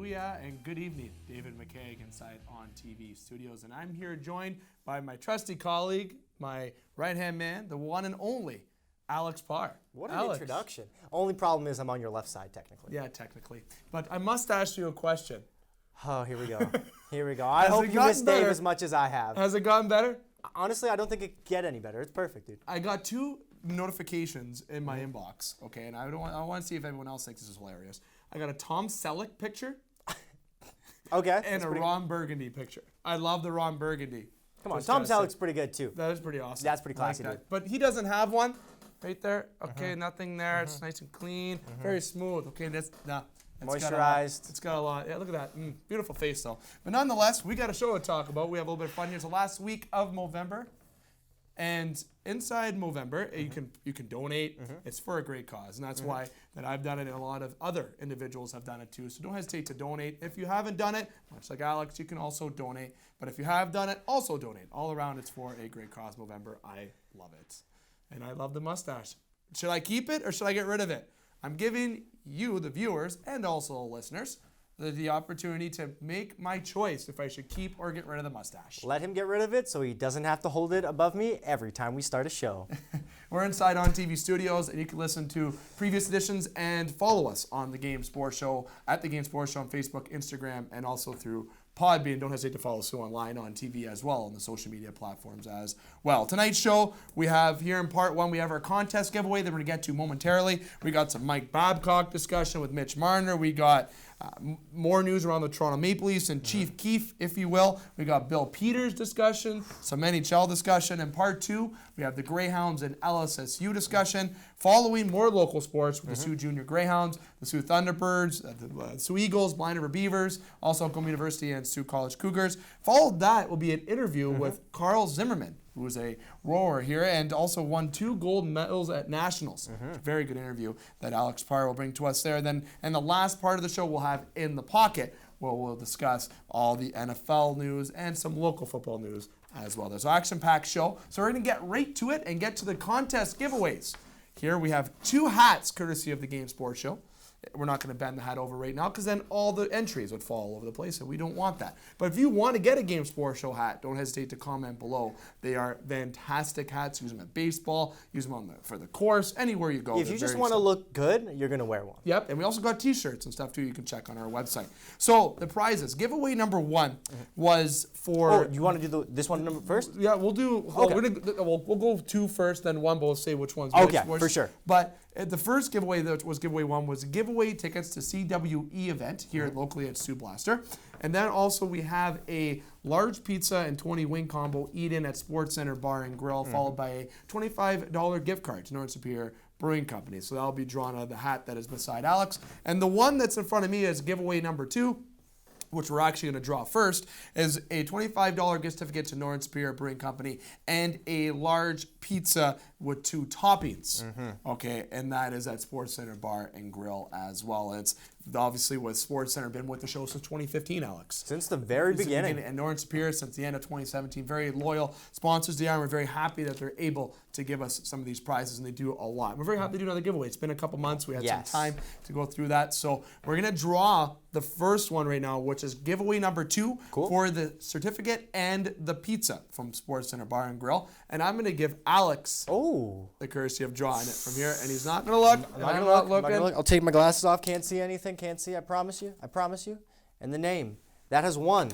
Hallelujah and good evening. David McKaig inside On TV Studios. And I'm here joined by my trusty colleague, my right-hand man, the one and only Alex Parr. What an introduction. Only problem is I'm on your left side, technically. Yeah, technically. But I must ask you a question. Oh, here we go. Here we go. I hope you miss Dave as much as I have. Has it gotten better? Honestly, I don't think it could get any better. It's perfect, dude. I got 2 notifications in my inbox, okay? And I want to see if everyone else thinks this is hilarious. I got a Tom Selleck picture. Okay. And a Ron Burgundy picture. I love the Ron Burgundy. Come on, Tom Selleck's pretty good, too. That is pretty awesome. That's pretty classy, like dude. But he doesn't have one right there. Okay, nothing there. It's nice and clean. Very smooth. Okay, that's moisturized. It's got a lot. Yeah, look at that. Beautiful face, though. But nonetheless, we got a show to talk about. We have a little bit of fun here. It's the last week of Movember. And inside Movember, you can donate. It's for a great cause, and that's why that I've done it, and a lot of other individuals have done it too. So don't hesitate to donate. If you haven't done it, much like Alex, you can also donate. But if you have done it, also donate. All around, it's for a great cause. Movember, I love it, and I love the mustache. Should I keep it or should I get rid of it? I'm giving you, the viewers, and also listeners, the opportunity to make my choice if I should keep or get rid of the mustache. Let him get rid of it so he doesn't have to hold it above me every time we start a show. We're inside On TV Studios, and you can listen to previous editions and follow us on The Game Sports Show, at The Game Sports Show on Facebook, Instagram, and also through Podbean. Don't hesitate to follow us online on TV as well, on the social media platforms as well. Tonight's show, we have here in part 1, we have our contest giveaway that we're going to get to momentarily. We got some Mike Babcock discussion with Mitch Marner. We got more news around the Toronto Maple Leafs and Chief Keefe, if you will. We got Bill Peters discussion, some NHL discussion. In part 2, we have the Greyhounds and LSSU discussion. Following more local sports with the Sioux Junior Greyhounds, the Sioux Thunderbirds, the Sioux Eagles, Blind River Beavers, also Oklahoma University and Sioux College Cougars. Followed that will be an interview with Kyle Zimmermann, who is a rower here and also won 2 gold medals at Nationals. It's a very good interview that Alex Parr will bring to us there. Then, and the last part of the show we'll have In the Pocket, where we'll discuss all the NFL news and some local football news as well. There's an action-packed show, so we're going to get right to it and get to the contest giveaways. Here we have 2 hats courtesy of the Game Sports Show. We're not going to bend the hat over right now because then all the entries would fall all over the place, and we don't want that. But if you want to get a Game Sports Show hat, don't hesitate to comment below. They are fantastic hats. Use them at baseball. Use them for the course. Anywhere you go. If you just want to look good, you're going to wear one. Yep, and we also got T-shirts and stuff too. You can check on our website. So the prizes. Giveaway number 1 was for. Oh, you want to do this one number first? Yeah, we'll do. Okay. We'll go 2 first, then 1. But we'll say which one's okay, which. For sure. But the first giveaway that was giveaway 1 was giveaway tickets to CWE event here locally at Sioux Blaster. And then also we have a large pizza and 20 wing combo eat-in at Sports Center Bar and Grill, followed by a $25 gift card to Northern Superior Brewing Company. So that'll be drawn out of the hat that is beside Alex. And the one that's in front of me is giveaway number 2, which we're actually going to draw first, is a $25 gift certificate to Northern Superior Brewing Company and a large pizza with 2 toppings. Okay, and that is at Sports Center Bar and Grill as well. And it's obviously with Sports Center, been with the show since 2015, Alex. Since the very beginning. And Northern Superior since the end of 2017. Very loyal sponsors they are. We're very happy that they're able to give us some of these prizes, and they do a lot. We're very happy to do another giveaway. It's been a couple months. We had some time to go through that. So we're going to draw the first one right now, which is giveaway number 2 for the certificate and the pizza from Sports Center Bar and Grill. And I'm going to give Alex the courtesy of drawing it from here. And he's not going to look. I'm not looking. I'll take my glasses off. Can't see anything. Can't see. I promise you. I promise you. And the name. That has won.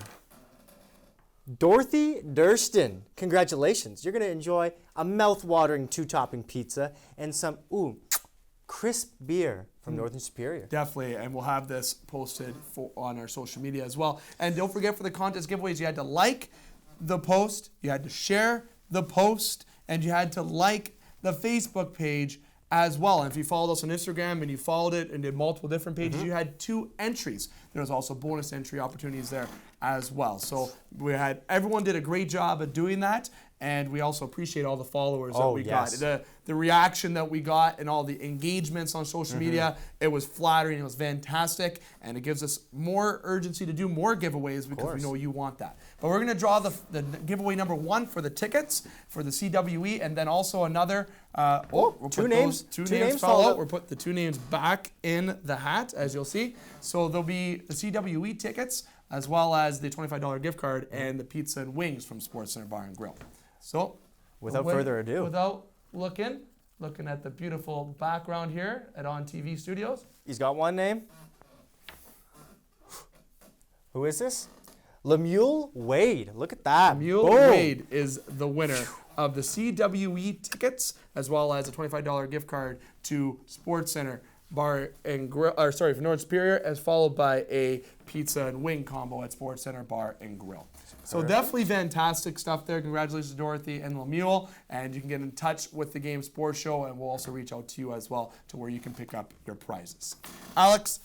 Dorothy Durston. Congratulations. You're going to enjoy a mouth-watering 2-topping pizza and some, crisp beer from Northern Superior. Definitely, and we'll have this posted on our social media as well. And don't forget, for the contest giveaways, you had to like the post, you had to share the post, and you had to like the Facebook page as well. And if you followed us on Instagram and you followed it and did multiple different pages, you had 2 entries. There was also bonus entry opportunities there as well. So everyone did a great job of doing that. And we also appreciate all the followers that we got. The reaction that we got and all the engagements on social media, it was flattering, it was fantastic, and it gives us more urgency to do more giveaways because we know you want that. But we're going to draw the giveaway number 1 for the tickets for the CWE, and then also another. We'll 2 names. 2 names fell out. We'll put the 2 names back in the hat, as you'll see. So there'll be the CWE tickets, as well as the $25 gift card and the pizza and wings from Sports Center Bar and Grill. So, Without further ado. Without looking at the beautiful background here at On TV Studios. He's got one name. Who is this? Lemuel Wade. Look at that. Lemuel Boom. Wade is the winner of the CWE tickets, as well as a $25 gift card to Sports Center Bar and Grill, for North Superior, as followed by a pizza and wing combo at Sports Center Bar and Grill. So definitely fantastic stuff there. Congratulations to Dorothy and Lemuel. And you can get in touch with the Game Sports Show, and we'll also reach out to you as well to where you can pick up your prizes. Alex,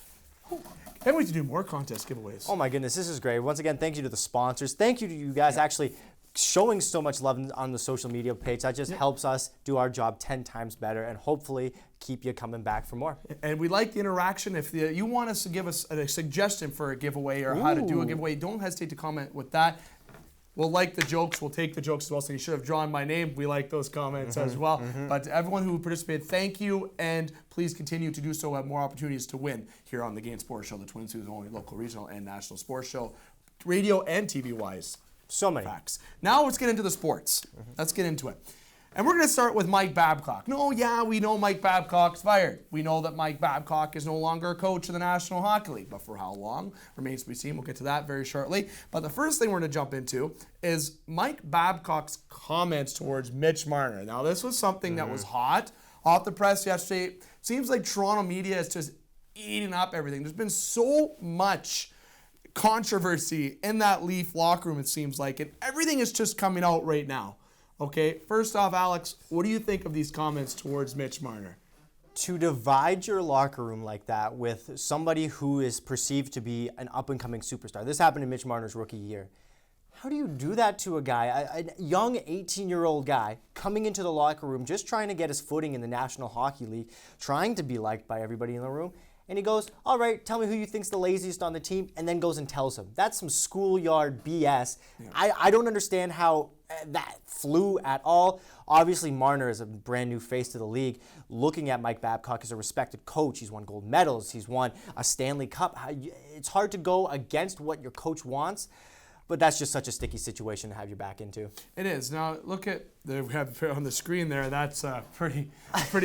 can't wait to do more contest giveaways. Oh my goodness, this is great. Once again, thank you to the sponsors. Thank you to you guys actually showing so much love on the social media page. That just helps us do our job 10 times better and hopefully keep you coming back for more. And we like the interaction. If you want us to give us a suggestion for a giveaway or how to do a giveaway, don't hesitate to comment with that. We'll like the jokes. We'll take the jokes as well. So you should have drawn my name. We like those comments as well. But to everyone who participated, thank you. And please continue to do so. Have more opportunities to win here on the Game Sports Show, the Twin Cities' only local, regional, and national sports show, radio and TV-wise. So many facts. Now let's get into the sports. Let's get into it. And we're going to start with Mike Babcock. We know Mike Babcock's fired. We know that Mike Babcock is no longer a coach of the National Hockey League. But for how long remains to be seen. We'll get to that very shortly. But the first thing we're going to jump into is Mike Babcock's comments towards Mitch Marner. Now, this was something that was hot off the press yesterday. Seems like Toronto media is just eating up everything. There's been so much controversy in that Leaf locker room, it seems like. And everything is just coming out right now. Okay, first off, Alex, what do you think of these comments towards Mitch Marner? To divide your locker room like that with somebody who is perceived to be an up-and-coming superstar. This happened in Mitch Marner's rookie year. How do you do that to a guy, a young 18-year-old guy, coming into the locker room, just trying to get his footing in the National Hockey League, trying to be liked by everybody in the room, and he goes, all right, tell me who you think's the laziest on the team, and then goes and tells him. That's some schoolyard BS. Yeah. I don't understand how that flew at all. Obviously, Marner is a brand new face to the league. Looking at Mike Babcock as a respected coach, he's won gold medals, he's won a Stanley Cup. It's hard to go against what your coach wants, but that's just such a sticky situation to have you back into. It is. Now, look at, we have on the screen there, that's a pretty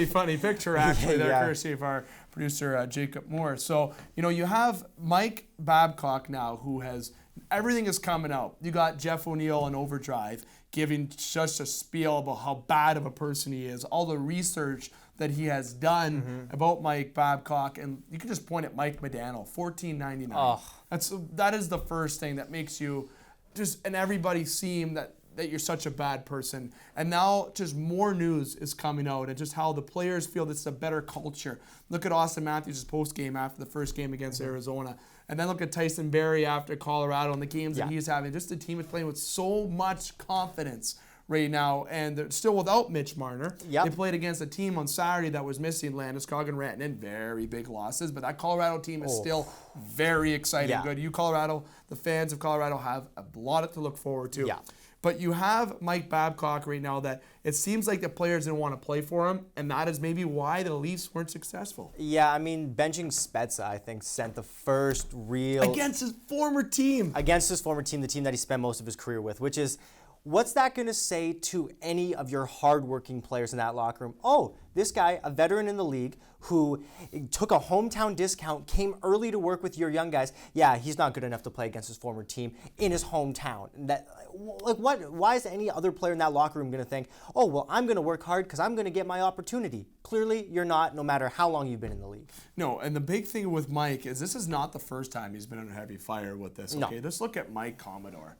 funny picture, actually, there, courtesy of our producer, Jacob Moore. So, you have Mike Babcock now, who has, everything is coming out. You got Jeff O'Neill on Overdrive giving just a spiel about how bad of a person he is, all the research that he has done about Mike Babcock, and you can just point at Mike Modano, $14.99. Oh. That is the first thing that makes you and everybody seem that you're such a bad person. And now just more news is coming out and just how the players feel this is a better culture. Look at Austin Matthews' post-game after the first game against Arizona. And then look at Tyson Barrie after Colorado and the games that he's having. Just the team is playing with so much confidence right now, and they're still without Mitch Marner. They played against a team on Saturday that was missing Landeskog and Rantanen, very big losses, but that Colorado team is still very exciting. Good. You Colorado, the fans of Colorado have a lot to look forward to. But you have Mike Babcock right now that it seems like the players didn't want to play for him, and that is maybe why the Leafs weren't successful. Yeah, I mean, benching Spezza, I think, sent the first real... Against his former team. Against his former team, the team that he spent most of his career with, which is... What's that going to say to any of your hardworking players in that locker room? Oh, this guy, a veteran in the league, who took a hometown discount, came early to work with your young guys. Yeah, he's not good enough to play against his former team in his hometown. Why is any other player in that locker room going to think, oh, well, I'm going to work hard because I'm going to get my opportunity? Clearly, you're not, no matter how long you've been in the league. No, and the big thing with Mike is this is not the first time he's been under heavy fire with this. Okay, Just look at Mike Commodore.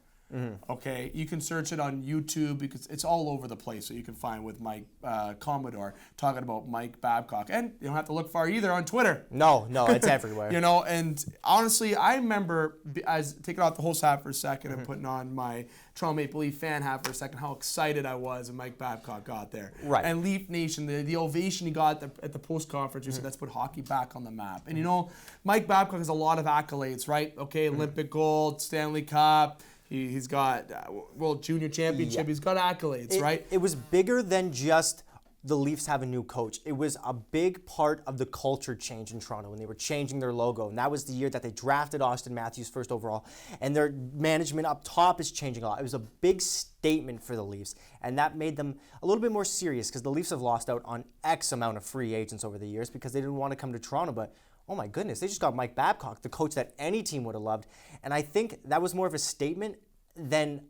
Okay, you can search it on YouTube because it's all over the place. So you can find with Mike Commodore talking about Mike Babcock, and you don't have to look far either on Twitter. No, it's everywhere. And honestly, I remember taking off the host hat for a second and putting on my Toronto Maple Leaf fan hat for a second. How excited I was when Mike Babcock got there. Right. And Leaf Nation, the ovation he got at the post conference, he said, "Let's put hockey back on the map." And Mike Babcock has a lot of accolades, right? Okay, Olympic gold, Stanley Cup. He's got World Junior Championship. He's got accolades, right? It was bigger than just the Leafs have a new coach. It was a big part of the culture change in Toronto when they were changing their logo. And that was the year that they drafted Austin Matthews first overall. And their management up top is changing a lot. It was a big statement for the Leafs. And that made them a little bit more serious because the Leafs have lost out on X amount of free agents over the years because they didn't want to come to Toronto. But oh my goodness, they just got Mike Babcock, the coach that any team would have loved. And I think that was more of a statement than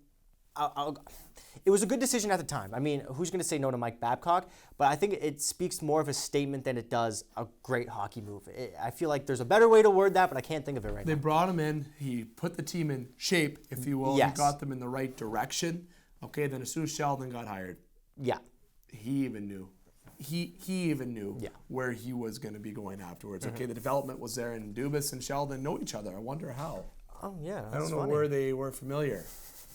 it was a good decision at the time. I mean, who's going to say no to Mike Babcock? But I think it speaks more of a statement than it does a great hockey move. I feel like there's a better way to word that, but I can't think of it right now. They brought him in. He put the team in shape, if you will. Yes. He got them in the right direction. Okay, then as soon as Sheldon got hired, Yeah. he even knew. He even knew Yeah. where he was going to be going afterwards. Okay, the development was there, and Dubas and Sheldon know each other. I wonder how. Oh, yeah. I don't know where they were familiar.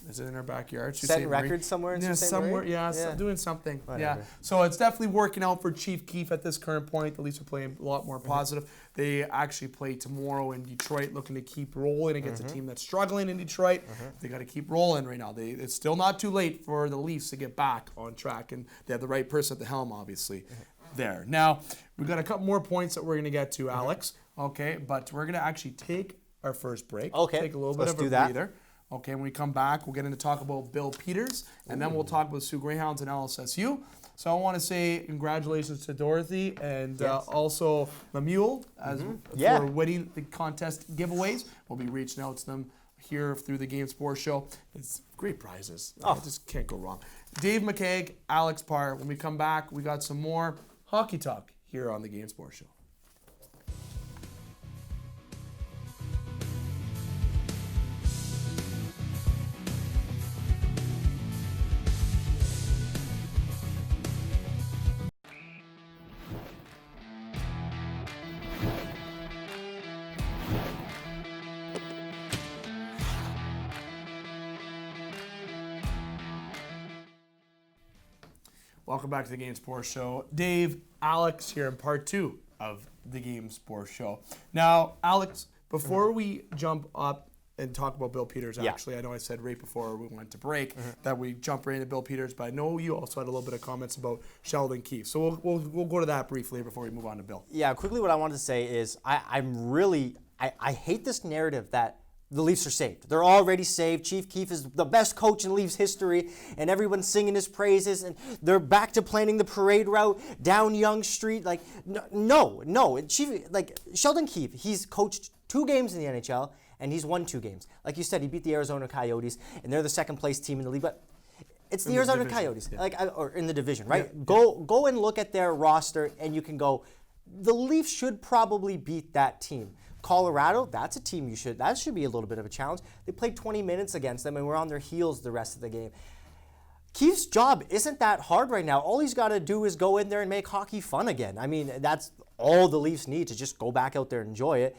Is it in our backyard? Setting records somewhere in Yeah, Sault Ste. somewhere. Marie? Yeah, doing something. Whatever. Yeah. So it's definitely working out for Chief Keef at this current point. The Leafs are playing a lot more positive. They actually play tomorrow in Detroit, looking to keep rolling against a team that's struggling in Detroit. They got to keep rolling right now. It's still not too late for the Leafs to get back on track, and they have the right person at the helm, obviously. There. Now we've got a couple more points that we're going to get to, Alex. Okay, but we're going to actually take our first break. Okay, Take a little bit let's of do a that. breather. Okay, when we come back, we'll get into talk about Bill Peters, and then we'll talk about Sioux Greyhounds and LSSU. So I want to say congratulations to Dorothy and also Lemuel for winning the contest giveaways. We'll be reaching out to them here through the Game Sports Show. It's great prizes. I just can't go wrong. Dave McCaig, Alex Parr. When we come back, we got some more hockey talk here on the Game Sports Show. Welcome back to the Game Sports Show. Dave, Alex here in part 2 of the Game Sports Show. Now, Alex, before we jump up and talk about Bill Peters, actually, I know I said right before we went to break that we jump right into Bill Peters, but I know you also had a little bit of comments about Sheldon Keefe. So we'll go to that briefly before we move on to Bill. Yeah, quickly what I wanted to say is I hate this narrative that the Leafs are saved. They're already saved. Chief Keefe is the best coach in Leafs history, and everyone's singing his praises, and they're back to planning the parade route down Yonge Street. Like, no. Sheldon Keefe, he's coached 2 games in the NHL, and he's won 2 games. Like you said, he beat the Arizona Coyotes, and they're the second-place team in the league, but it's the Arizona Coyotes, or in the division, right? Yeah. Go and look at their roster, and you can go, the Leafs should probably beat that team. Colorado, that's a team that should be a little bit of a challenge. They played 20 minutes against them and we're on their heels the rest of the game. Keefe's job isn't that hard right now. All he's got to do is go in there and make hockey fun again. I mean, that's all the Leafs need to just go back out there and enjoy it.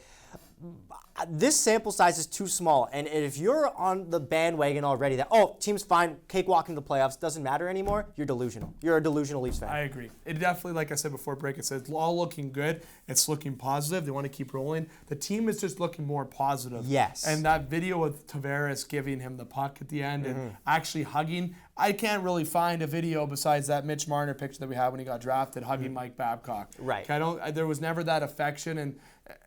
This sample size is too small, and if you're on the bandwagon already that, team's fine, cakewalk in the playoffs, doesn't matter anymore, you're delusional. You're a delusional Leafs fan. I agree. It definitely, like I said before break, it says all looking good. It's looking positive. They want to keep rolling. The team is just looking more positive. Yes. And that video of Tavares giving him the puck at the end and actually hugging, I can't really find a video besides that Mitch Marner picture that we had when he got drafted, hugging Mike Babcock. Right. There was never that affection,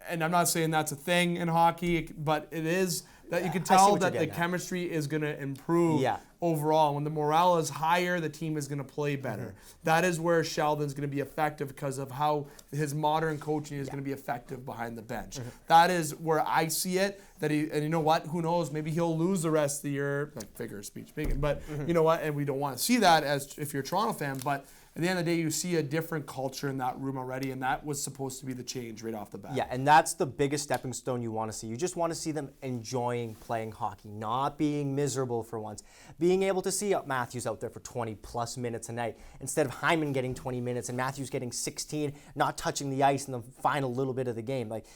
and I'm not saying that's a thing in hockey, but it is that you can tell that the chemistry is going to improve overall. When the morale is higher, the team is going to play better. That is where Sheldon's going to be effective because of how his modern coaching is going to be effective behind the bench. That is where I see it. And you know what? Who knows? Maybe he'll lose the rest of the year, like figure of speech speaking. But you know what? And we don't want to see that as if you're a Toronto fan. But at the end of the day, you see a different culture in that room already, and that was supposed to be the change right off the bat. Yeah, and that's the biggest stepping stone you want to see. You just want to see them enjoying playing hockey, not being miserable for once. Being able to see Matthews out there for 20-plus minutes a night instead of Hyman getting 20 minutes and Matthews getting 16, not touching the ice in the final little bit of the game. Like,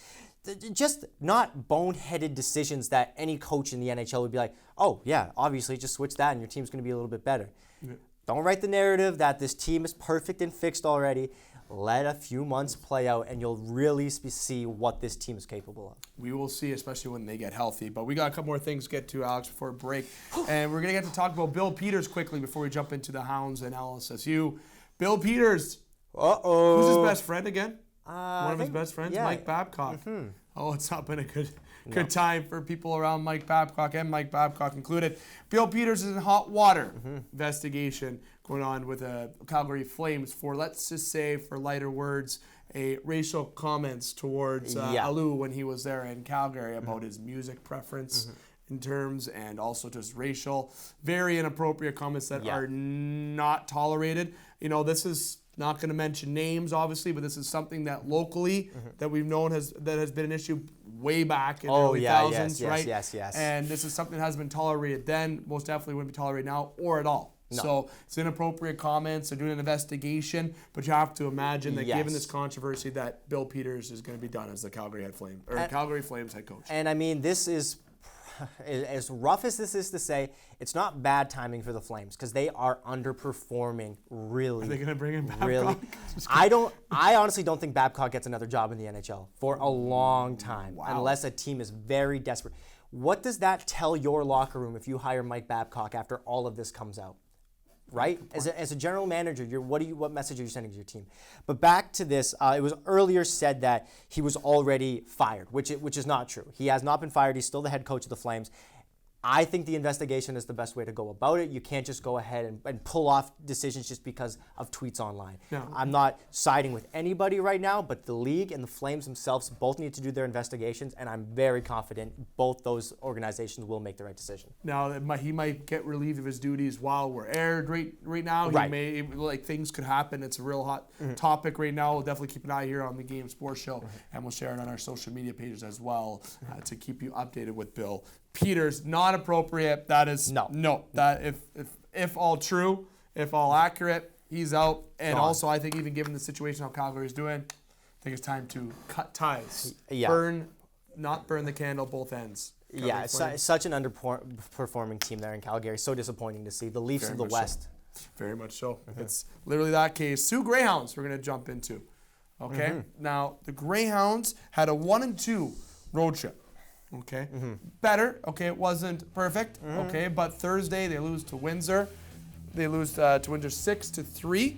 just not boneheaded decisions that any coach in the NHL would be like, oh, yeah, obviously just switch that and your team's going to be a little bit better. Yeah. Don't write the narrative that this team is perfect and fixed already. Let a few months play out, and you'll really see what this team is capable of. We will see, especially when they get healthy. But we got a couple more things to get to, Alex, before break. And we're going to get to talk about Bill Peters quickly before we jump into the Hounds and LSSU. Bill Peters. Uh-oh. Who's his best friend again? One of his think- best friends, yeah. Mike Babcock. Oh, it's not been a good time for people around Mike Babcock and Mike Babcock included. Bill Peters is in hot water investigation going on with Calgary Flames for, let's just say, for lighter words, a racial comments towards Alou when he was there in Calgary about his music preference in terms, and also just racial, very inappropriate comments that are not tolerated. You know, this is not going to mention names, obviously, but this is something that locally that we've known has been an issue way back in the early thousands, right? Yes. And this is something that hasn't been tolerated then, most definitely wouldn't be tolerated now or at all. No. So it's inappropriate comments. They're doing an investigation, but you have to imagine that given this controversy, that Bill Peters is going to be done as the Calgary Flames head coach. And I mean, this is, as rough as this is to say, it's not bad timing for the Flames because they are underperforming really. Are they going to bring in Babcock? Really? I honestly don't think Babcock gets another job in the NHL for a long time unless a team is very desperate. What does that tell your locker room if you hire Mike Babcock after all of this comes out? Right? As a general manager, what message are you sending to your team? But back to this, it was earlier said that he was already fired, which is not true. He has not been fired. He's still the head coach of the Flames. I think the investigation is the best way to go about it. You can't just go ahead and pull off decisions just because of tweets online. No. I'm not siding with anybody right now, but the league and the Flames themselves both need to do their investigations, and I'm very confident both those organizations will make the right decision. Now, he might get relieved of his duties while we're aired right now. Right. He may, things could happen. It's a real hot topic right now. We'll definitely keep an eye here on the Game Sports Show, and we'll share it on our social media pages as well to keep you updated with Bill Peters. Not appropriate. That is no. That if all true, if all accurate, he's out. And Gone. also, I think even given the situation how Calgary is doing, I think it's time to cut ties. Yeah. Not burn the candle both ends. Yeah, such an underperforming team there in Calgary. So disappointing to see. The Leafs Very of the much West. So. Very much so. It's literally that case. Sioux Greyhounds we're going to jump into. Okay? Now, the Greyhounds had a 1-2 road trip. Okay? Better. Okay, it wasn't perfect. Okay, but Thursday they lose to Windsor. They lose to Windsor 6-3.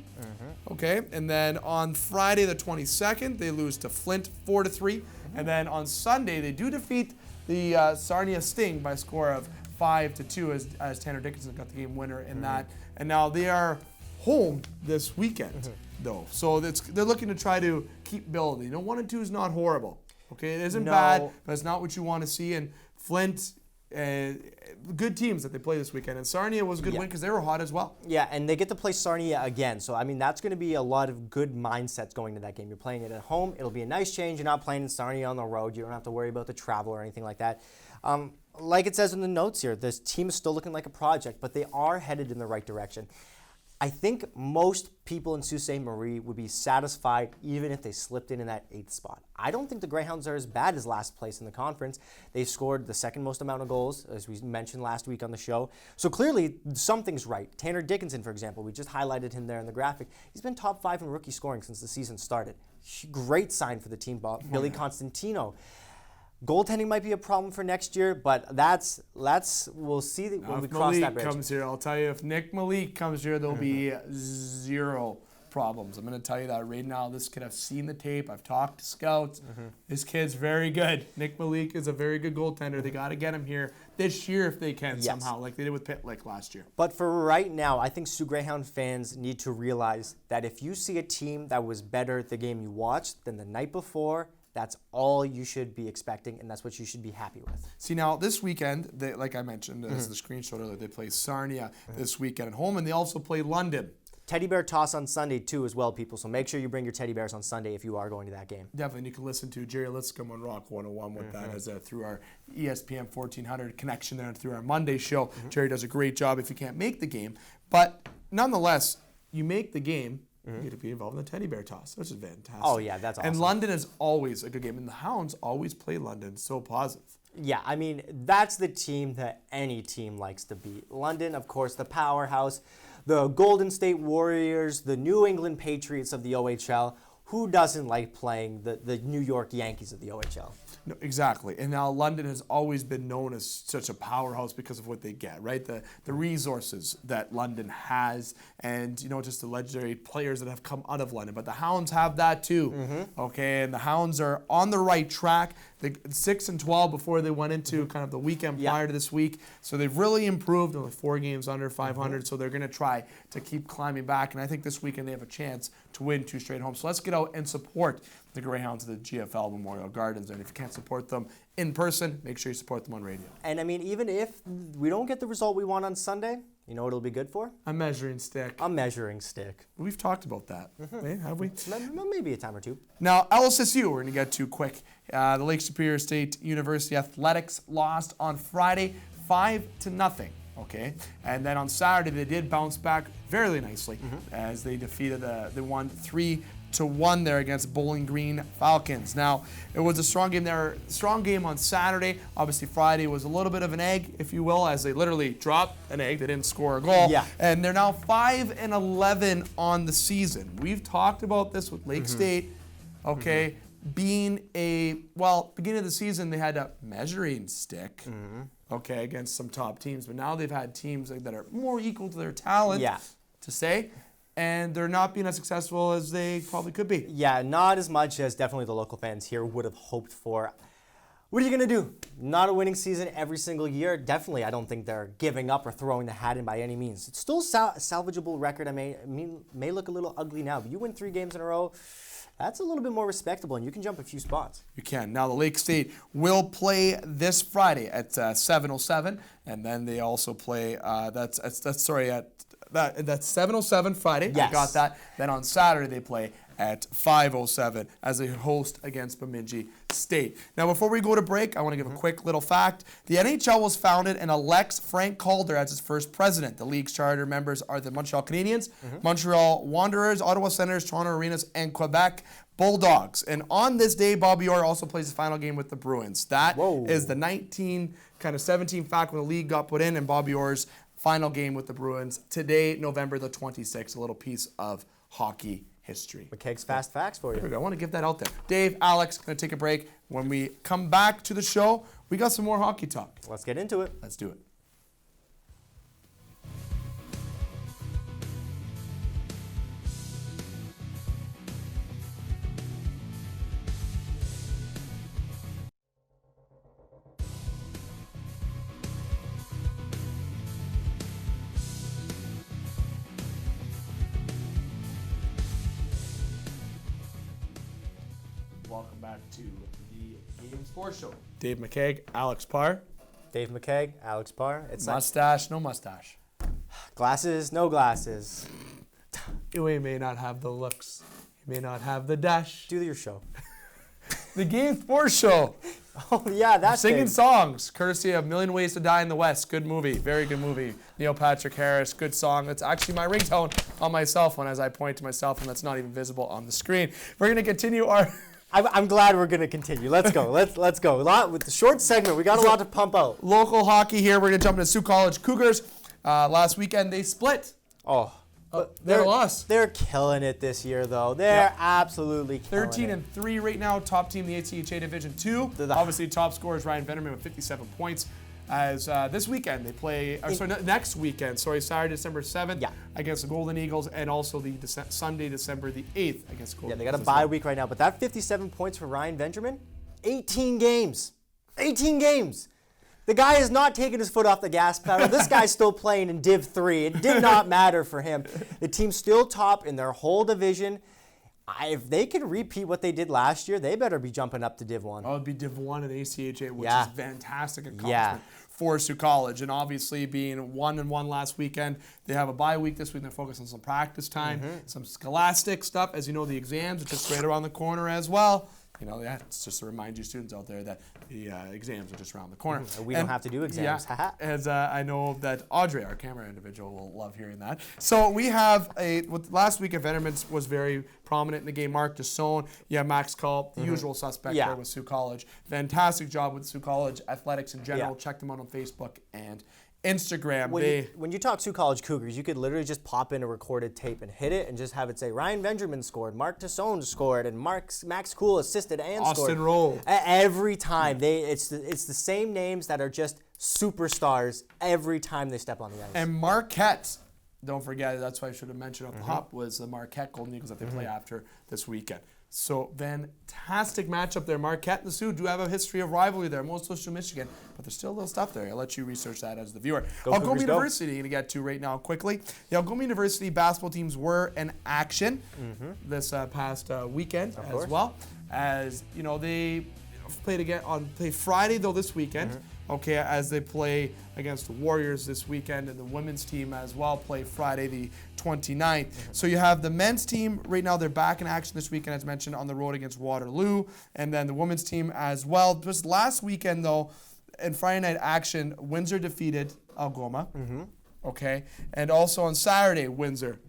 Okay, and then on Friday the 22nd they lose to Flint 4-3. And then on Sunday they do defeat the Sarnia Sting by a score of 5-2 as Tanner Dickinson got the game winner in that. And now they are home this weekend though, so they're looking to try to keep building. You know, 1-2 is not horrible. Okay, it isn't bad, but it's not what you want to see. And Flint, good teams that they play this weekend. And Sarnia was a good win because they were hot as well. Yeah, and they get to play Sarnia again. So, I mean, that's going to be a lot of good mindsets going to that game. You're playing it at home. It'll be a nice change. You're not playing in Sarnia on the road. You don't have to worry about the travel or anything like that. Like it says in the notes here, this team is still looking like a project, but they are headed in the right direction. I think most people in Sault Ste. Marie would be satisfied even if they slipped in that 8th spot. I don't think the Greyhounds are as bad as last place in the conference. They scored the second most amount of goals, as we mentioned last week on the show. So clearly, something's right. Tanner Dickinson, for example, we just highlighted him there in the graphic. He's been top 5 in rookie scoring since the season started. Great sign for the team. Billy Constantino. Goaltending might be a problem for next year, but we'll see when we cross that bridge. If Malik comes here, I'll tell you, if Nick Malik comes here, there'll be zero problems. I'm going to tell you that right now. This kid, I've seen the tape. I've talked to scouts. This kid's very good. Nick Malik is a very good goaltender. They got to get him here this year if they can somehow, like they did with Pitlick last year. But for right now, I think Sioux Greyhound fans need to realize that if you see a team that was better the game you watched than the night before, that's all you should be expecting, and that's what you should be happy with. See, now, this weekend, like I mentioned, as the screenshot earlier, they play Sarnia this weekend at home, and they also play London. Teddy Bear Toss on Sunday, too, as well, people. So make sure you bring your teddy bears on Sunday if you are going to that game. Definitely. And you can listen to Jerry Lipscomb on Rock 101 with that as through our ESPN 1400 connection there and through our Monday show. Jerry does a great job if you can't make the game. But nonetheless, you make the game. You get to be involved in the teddy bear toss, which is fantastic. Oh, yeah, that's awesome. And London is always a good game. And the Hounds always play London so positive. Yeah, I mean, that's the team that any team likes to beat. London, of course, the powerhouse, the Golden State Warriors, the New England Patriots of the OHL. who doesn't like playing the New York Yankees of the OHL? No, exactly. And now London has always been known as such a powerhouse because of what they get, right? The resources that London has and, just the legendary players that have come out of London. But the Hounds have that too, okay? And the Hounds are on the right track. They 6-12 before they went into kind of the weekend prior to this week. So they've really improved, only 4 games under 500. So they're going to try to keep climbing back. And I think this weekend they have a chance to win 2 straight home. So let's get out and support the Greyhounds of the GFL Memorial Gardens. And if you can't support them in person, make sure you support them on radio. And I mean, even if we don't get the result we want on Sunday, you know what it'll be good for? A measuring stick. A measuring stick. We've talked about that, right? Have we? Maybe a time or two. Now, LSSU, we're going to get to quick. The Lake Superior State University Athletics lost on Friday 5-0. Okay, and then on Saturday they did bounce back very nicely as they defeated they won 3-1 there against Bowling Green Falcons. Now it was a strong game there, strong game on Saturday. Obviously Friday was a little bit of an egg, if you will, as they literally dropped an egg. They didn't score a goal. Yeah. And they're now 5-11 on the season. We've talked about this with Lake State. Okay, being beginning of the season they had a measuring stick. Okay, against some top teams, but now they've had teams that are more equal to their talent, to say, and they're not being as successful as they probably could be. Yeah, not as much as definitely the local fans here would have hoped for. What are you going to do? Not a winning season every single year. Definitely, I don't think they're giving up or throwing the hat in by any means. It's still a salvageable record. May look a little ugly now, but you win 3 games in a row. That's a little bit more respectable, and you can jump a few spots. You can. Now, the Lake State will play this Friday at 7:07, and then they also play, that's 7:07 Friday. Yes. I got that. Then on Saturday, they play at 5:07 as a host against Bemidji State. Now, before we go to break, I want to give a quick little fact. The NHL was founded and elects Frank Calder as its first president. The league's charter members are the Montreal Canadiens, Montreal Wanderers, Ottawa Senators, Toronto Arenas, and Quebec Bulldogs. And on this day, Bobby Orr also plays his final game with the Bruins. That is the 17 fact when the league got put in, and Bobby Orr's final game with the Bruins today, November the 26th. A little piece of hockey history. McKegg's fast facts for you. There we go. I want to give that out there. Dave, Alex, going to take a break. When we come back to the show, we got some more hockey talk. Let's get into it. Let's do it. Welcome back to the Game Sports Show. Dave McKegg, Alex Parr. Dave McKegg, Alex Parr. It's Mustache, no mustache. Glasses, no glasses. We may not have the looks. He may not have the dash. Do your show. The Game Sports Show. Oh, yeah, that's Singing songs, courtesy of Million Ways to Die in the West. Good movie, very good movie. Neil Patrick Harris, good song. That's actually my ringtone on my cell phone as I point to myself, and that's not even visible on the screen. We're going to continue our... I'm glad we're going to continue. Let's go. Let's go. With the short segment, we got a lot to pump out. Local hockey here. We're going to jump into Sioux College Cougars. Last weekend, they split. Oh. They're lost. They're killing it this year, though. They're absolutely killing it. 13-3 right now, top team in the ACHA Division II. Obviously, top scorer is Ryan Venderman with 57 points. As this weekend they play, next weekend, Saturday, December 7th against the Golden Eagles, and also the Sunday, December the 8th against the Golden Eagles. Yeah, they got a bye week right now, but that 57 points for Ryan Benjamin, 18 games. 18 games. The guy has not taken his foot off the gas pedal. This guy's still playing in Div 3. It did not matter for him. The team's still top in their whole division. If they can repeat what they did last year, they better be jumping up to Div 1. Oh, it'd be Div 1 in the ACHA, which is a fantastic accomplishment for Sioux College. And obviously being 1-1 last weekend, they have a bye week this week. They're focused on some practice time, some scholastic stuff. As you know, the exams are just right around the corner as well. You know, it's just to remind you students out there that the exams are just around the corner. We don't have to do exams. Yeah, as I know that Audrey, our camera individual, will love hearing that. So we have last week, Venderman was very prominent in the game. Mark Desone, Max Culp, the usual suspect there with Sioux College. Fantastic job with Sioux College athletics in general. Check them out on Facebook and Instagram. When you talk Sioux College Cougars, you could literally just pop in a recorded tape and hit it and just have it say Ryan Benjamin scored, Mark Tassone scored, and Max Cool assisted and scored. Austin Roll. Every time. It's the same names that are just superstars every time they step on the ice. And Marquette, don't forget, that's why I should have mentioned at the top, was the Marquette Golden Eagles that they play after this weekend. So fantastic matchup there. Marquette and the Sioux do have a history of rivalry there, most close to Michigan, but there's still a little stuff there. I'll let you research that as the viewer. Algoma University, going to get to right now quickly. The Algoma University basketball teams were in action this past weekend as well. As you know, they play Friday though this weekend. Okay, as they play against the Warriors this weekend, and the women's team as well play Friday the 29th. So you have the men's team right now, they're back in action this weekend, as mentioned, on the road against Waterloo, and then the women's team as well. Just last weekend though, in Friday night action, Windsor defeated Algoma. Okay, and also on Saturday, Windsor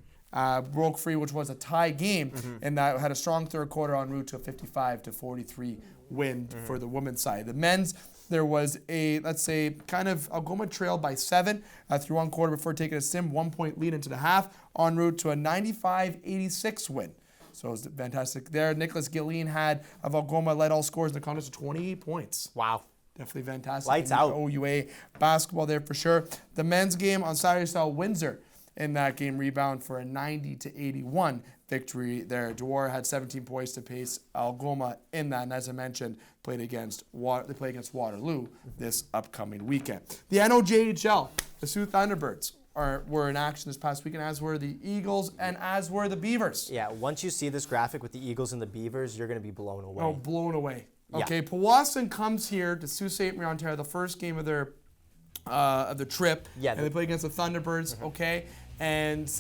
broke free, which was a tie game, and that had a strong third quarter en route to a 55-43 win for the women's side. The men's, there was a, let's say, kind of Algoma trailed by 7 through one quarter before taking a 1-point lead into the half, en route to a 95-86 win. So it was fantastic there. Nicholas Gilleen had of Algoma led all scores in the contest with 28 points. Wow. Definitely fantastic. Lights out. OUA basketball there for sure. The men's game on Saturday saw Windsor in that game rebound for a 90-81 victory there. Dewar had 17 points to pace Algoma in that, and as I mentioned, they play against Waterloo this upcoming weekend. The NOJHL, the Sioux Thunderbirds were in action this past weekend, as were the Eagles and as were the Beavers. Yeah, once you see this graphic with the Eagles and the Beavers, you're going to be blown away. Oh, blown away. Yeah. Okay, Powassan comes here to Sault Ste. Marie, Ontario, the first game of the trip. Yeah, and they play against the Thunderbirds, okay? And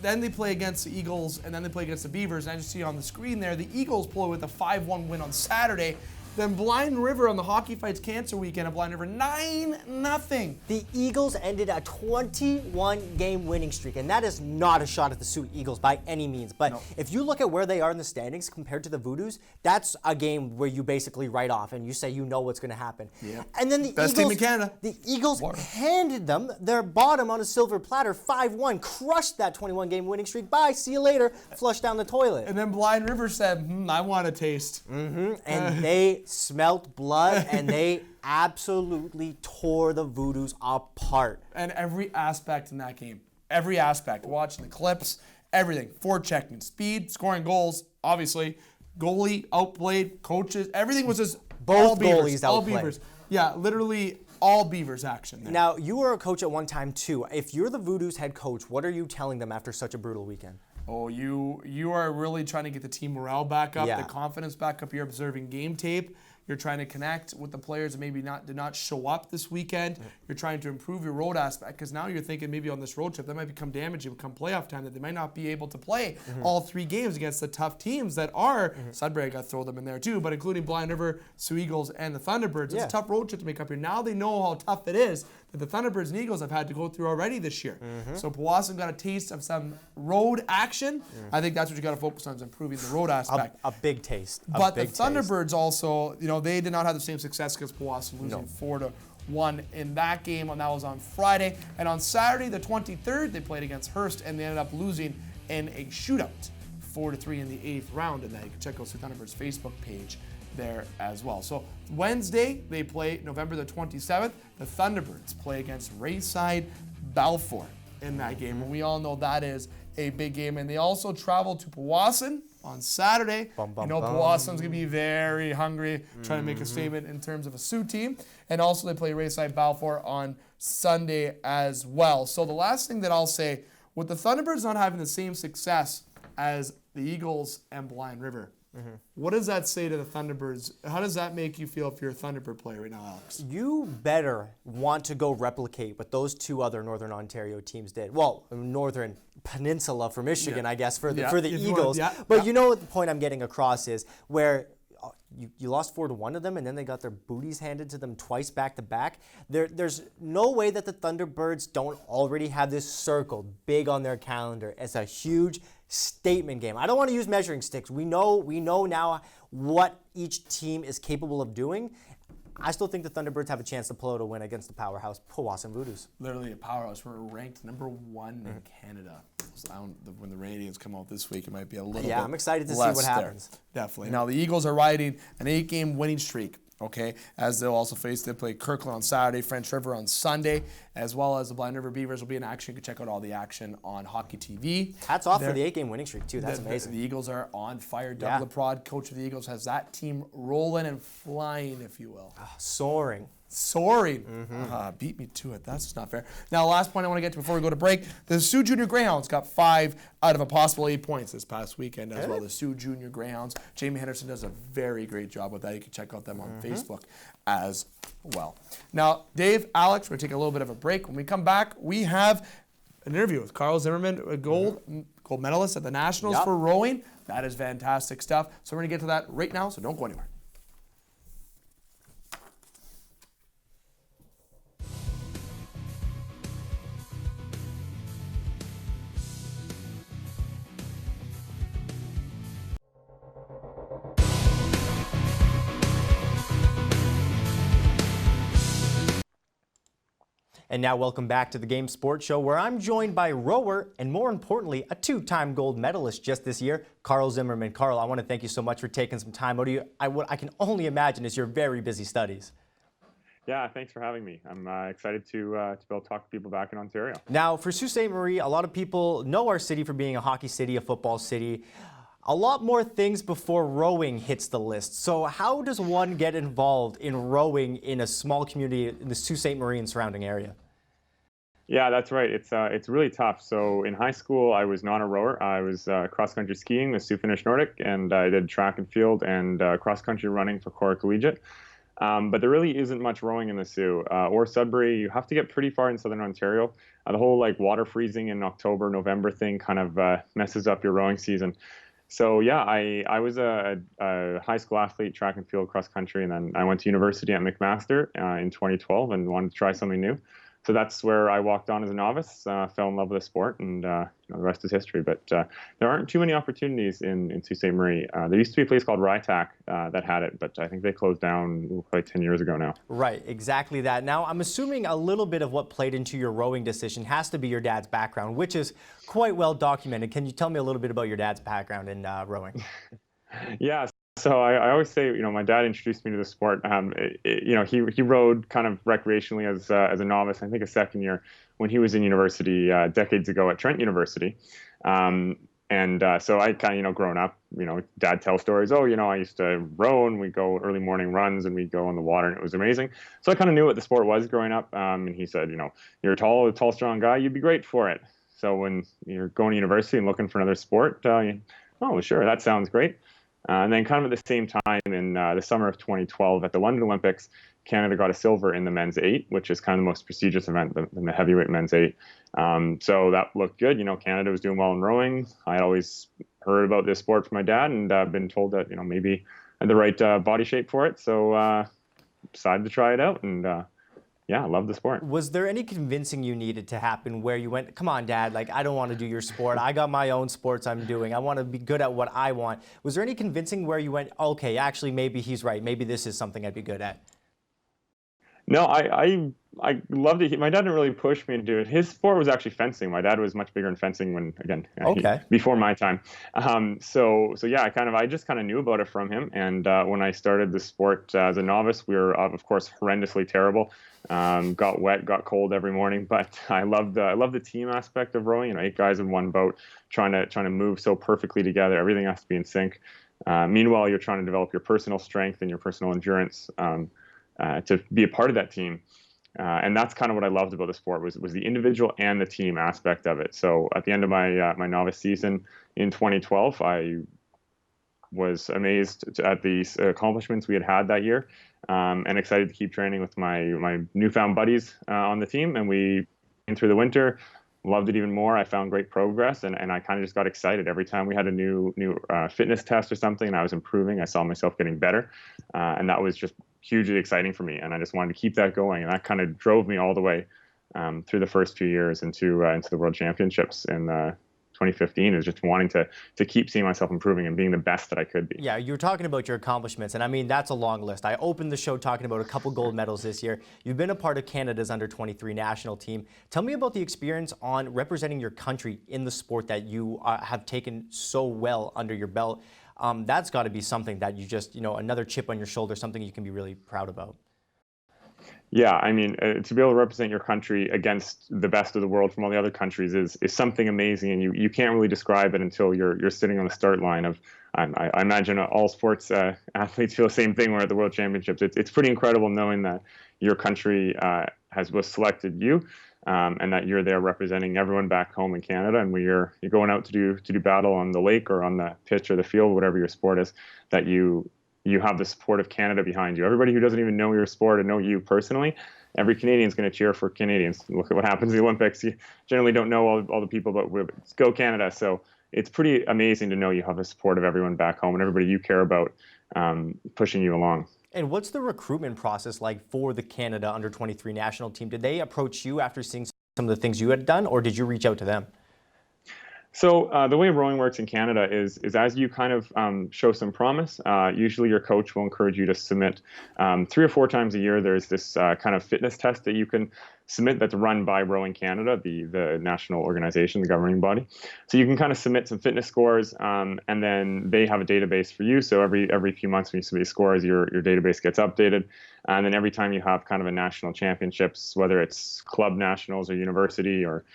then they play against the Eagles, and then they play against the Beavers. And as you see on the screen there, the Eagles pull away with a 5-1 win on Saturday. Then Blind River on the Hockey Fights Cancer Weekend at Blind River, 9-0. The Eagles ended a 21-game winning streak, and that is not a shot at the Sioux Eagles by any means. But if you look at where they are in the standings compared to the Voodoos, that's a game where you basically write off and you say you know what's going to happen. Yeah. And then the Best Eagles, team in Canada. The Eagles handed them their bottom on a silver platter, 5-1, crushed that 21-game winning streak. Bye, see you later, flushed down the toilet. And then Blind River said, I want a taste. And they smelt blood, and they absolutely tore the Voodoos apart. And every aspect in that game, every aspect, watching the clips, everything, forechecking, speed, scoring goals, obviously, goalie outplayed, coaches, everything was just Both all Beavers, goalies all outplayed. Beavers. Yeah, literally all Beavers action there. Now, you were a coach at one time too. If you're the Voodoos head coach, what are you telling them after such a brutal weekend? Oh, you are really trying to get the team morale back up, Yeah. the confidence back up. You're observing game tape. You're trying to connect with the players that maybe did not show up this weekend. You're trying to improve your road aspect, because now you're thinking maybe on this road trip that might become damaging, become playoff time, that they might not be able to play all 3 games against the tough teams that are. Sudbury, I got to throw them in there too, but including Blind River, Sioux Eagles, and the Thunderbirds. It's a tough road trip to make up here. Now they know how tough it is that the Thunderbirds and Eagles have had to go through already this year. So Powassan got a taste of some road action. I think that's what you got to focus on, is improving the road aspect. A big taste. But the Thunderbirds also, they did not have the same success against Powassan, losing 4-1 in that game, and that was on Friday. And on Saturday, the 23rd, they played against Hearst, and they ended up losing in a shootout, 4-3 in the 8th round. And then you can check out the Thunderbirds' Facebook page there as well. So Wednesday, they play November the 27th. The Thunderbirds play against Rayside Balfour in that game, and we all know that is a big game. And they also travel to Powassan on Saturday. Powassan's going to be very hungry, trying to make a statement in terms of a Sioux team. And also they play Rayside Balfour on Sunday as well. So the last thing that I'll say, with the Thunderbirds not having the same success as the Eagles and Blind River, what does that say to the Thunderbirds? How does that make you feel if you're a Thunderbird player right now, Alex? You better want to go replicate what those 2 other Northern Ontario teams did. Well, Northern Peninsula for Michigan, I guess, for the Eagles. But you know what the point I'm getting across is, where you lost 4-1 to them, and then they got their booties handed to them twice back-to-back. There's no way that the Thunderbirds don't already have this circled big on their calendar as a huge statement game. I don't want to use measuring sticks. We know now what each team is capable of doing. I still think the Thunderbirds have a chance to pull out a win against the powerhouse Powassan Voodoos. Literally a powerhouse. We're ranked #1 in Canada. So when the ratings come out this week, it might be a little bit. Yeah, I'm excited to see less what happens. There. Definitely. Now the Eagles are riding an 8-game winning streak. Okay, as they'll also they play Kirkland on Saturday, French River on Sunday, as well as the Blind River Beavers will be in action. You can check out all the action on Hockey TV. Hats off for the 8-game winning streak too. That's amazing. The Eagles are on fire. Doug LaPrade, coach of the Eagles, has that team rolling and flying, if you will. Soaring. Beat me to it. That's just not fair. Now, last point I want to get to before we go to break. The Sioux Junior Greyhounds got 5 out of a possible 8 points this past weekend as well. The Sioux Junior Greyhounds. Jamie Henderson does a very great job with that. You can check out them on Facebook as well. Now, Dave, Alex, we're going to take a little bit of a break. When we come back, we have an interview with Kyle Zimmermann, a gold medalist at the Nationals for rowing. That is fantastic stuff. So we're going to get to that right now, so don't go anywhere. And now welcome back to the Game Sports Show, where I'm joined by rower and, more importantly, a 2-time gold medalist just this year, Kyle Zimmermann. Kyle, I want to thank you so much for taking some time out of you. I can only imagine it's your very busy studies. Yeah, thanks for having me. I'm excited to be able to talk to people back in Ontario. Now, for Sault Ste. Marie, a lot of people know our city for being a hockey city, a football city. A lot more things before rowing hits the list. So how does one get involved in rowing in a small community in the Sault Ste. Marie and surrounding area? Yeah, that's right. It's really tough. So in high school, I was not a rower. I was cross-country skiing with Sioux Finnish Nordic, and I did track and field and cross-country running for Cora Collegiate. But there really isn't much rowing in the Sioux or Sudbury. You have to get pretty far in southern Ontario. The whole water freezing in October, November thing kind of messes up your rowing season. So yeah, I was a high school athlete, track and field, cross country, and then I went to university at McMaster in 2012 and wanted to try something new. So that's where I walked on as a novice, fell in love with the sport, and the rest is history. But there aren't too many opportunities in Sault Ste. Marie. There used to be a place called Rytack that had it, but I think they closed down probably 10 years ago now. Right, exactly that. Now, I'm assuming a little bit of what played into your rowing decision has to be your dad's background, which is quite well documented. Can you tell me a little bit about your dad's background in rowing? Yeah. So I always say, my dad introduced me to the sport. He rowed kind of recreationally as a novice, I think a second year, when he was in university decades ago at Trent University. So I kind of, growing up, dad tells stories. Oh, I used to row and we go early morning runs and we go in the water and it was amazing. So I kind of knew what the sport was growing up. And he said, you're a tall, strong guy. You'd be great for it. So when you're going to university and looking for another sport, oh, sure, that sounds great. And then kind of at the same time in the summer of 2012 at the London Olympics, Canada got a silver in the men's 8, which is kind of the most prestigious event, the heavyweight men's 8. So that looked good. Canada was doing well in rowing. I had always heard about this sport from my dad and been told that, maybe I had the right body shape for it. So decided to try it out and yeah, I love the sport. Was there any convincing you needed to happen where you went, come on, Dad, I don't want to do your sport. I got my own sports I'm doing. I want to be good at what I want. Was there any convincing where you went, okay, actually, maybe he's right. Maybe this is something I'd be good at? No, I loved it. My dad didn't really push me to do it. His sport was actually fencing. My dad was much bigger in fencing before my time. So yeah, I just kind of knew about it from him. And when I started the sport as a novice, we were of course horrendously terrible. Got wet, got cold every morning. But I love the team aspect of rowing. 8 guys in one boat, trying to move so perfectly together. Everything has to be in sync. Meanwhile, you're trying to develop your personal strength and your personal endurance. To be a part of that team. And that's kind of what I loved about the sport was the individual and the team aspect of it. So at the end of my novice season in 2012, I was amazed at the accomplishments we had that year and excited to keep training with my newfound buddies on the team. And we came through the winter, loved it even more. I found great progress and I kind of just got excited every time we had a new fitness test or something and I was improving. I saw myself getting better. And that was just hugely exciting for me, and I just wanted to keep that going, and that kind of drove me all the way through the first few years into the World Championships in 2015 is just wanting to keep seeing myself improving and being the best that I could be. Yeah, you were talking about your accomplishments, and I mean, that's a long list. I opened the show talking about a couple gold medals this year. You've been a part of Canada's under-23 national team. Tell me about the experience on representing your country in the sport that you have taken so well under your belt. That's got to be something that you just, another chip on your shoulder, something you can be really proud about. Yeah, I mean, to be able to represent your country against the best of the world from all the other countries is something amazing, and you can't really describe it until you're sitting on the start line of. I imagine all sports athletes feel the same thing. We're at the World Championships. It's pretty incredible knowing that your country was selected you, and that you're there representing everyone back home in Canada. And when you're going out to do battle on the lake or on the pitch or the field, whatever your sport is, that you have the support of Canada behind you. Everybody who doesn't even know your sport and know you personally, every Canadian is going to cheer for Canadians. Look at what happens in the Olympics. You generally don't know all the people, but it's go Canada. So it's pretty amazing to know you have the support of everyone back home and everybody you care about pushing you along. And what's the recruitment process like for the Canada under-23 national team? Did they approach you after seeing some of the things you had done, or did you reach out to them? So the way rowing works in Canada is as you kind of show some promise, usually your coach will encourage you to submit 3 or 4 times a year. There's this kind of fitness test that you can submit that's run by Rowing Canada, the national organization, the governing body. So you can kind of submit some fitness scores, and then they have a database for you. So every few months when you submit scores, your database gets updated. And then every time you have kind of a national championships, whether it's club nationals or university or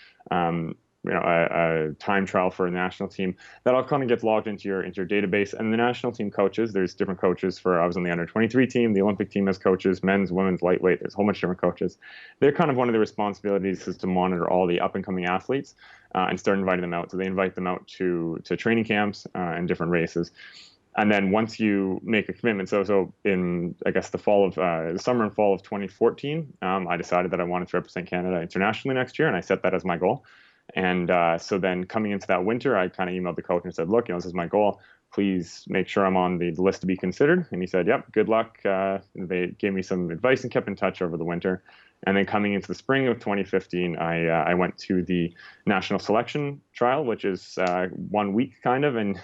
a time trial for a national team, that all kind of gets logged into your database. And the national team coaches, there's different coaches I was on the under-23 team, the Olympic team has coaches, men's, women's, lightweight, there's a whole bunch of different coaches. They're kind of one of the responsibilities is to monitor all the up-and-coming athletes and start inviting them out. So they invite them out to training camps and different races. And then once you make a commitment, so in, I guess, the summer and fall of 2014, I decided that I wanted to represent Canada internationally next year, and I set that as my goal. And so then coming into that winter, I kind of emailed the coach and said, look, this is my goal. Please make sure I'm on the list to be considered. And he said, yep, good luck. They gave me some advice and kept in touch over the winter. And then coming into the spring of 2015, I went to the national selection trial, which is 1 week kind of. And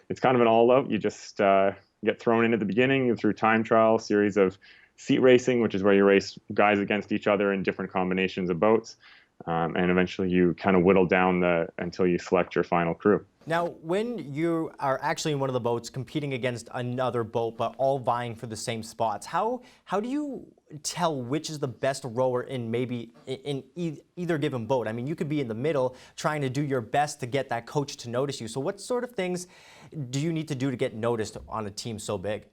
it's kind of an all out. You just get thrown in at the beginning through time trial, series of seat racing, which is where you race guys against each other in different combinations of boats. And eventually you kind of whittle down until you select your final crew. Now, when you are actually in one of the boats competing against another boat, but all vying for the same spots, how do you tell which is the best rower in either given boat? I mean, you could be in the middle trying to do your best to get that coach to notice you. So what sort of things do you need to do to get noticed on a team so big?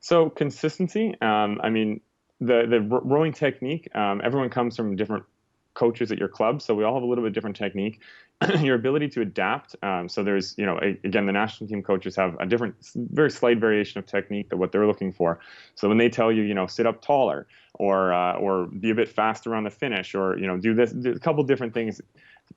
So consistency, I mean, the rowing technique, everyone comes from different coaches at your club, so we all have a little bit different technique. Your ability to adapt, so there's, again, the national team coaches have a different, very slight variation of technique than what they're looking for. So when they tell you, sit up taller or be a bit faster on the finish or, do this, a couple different things.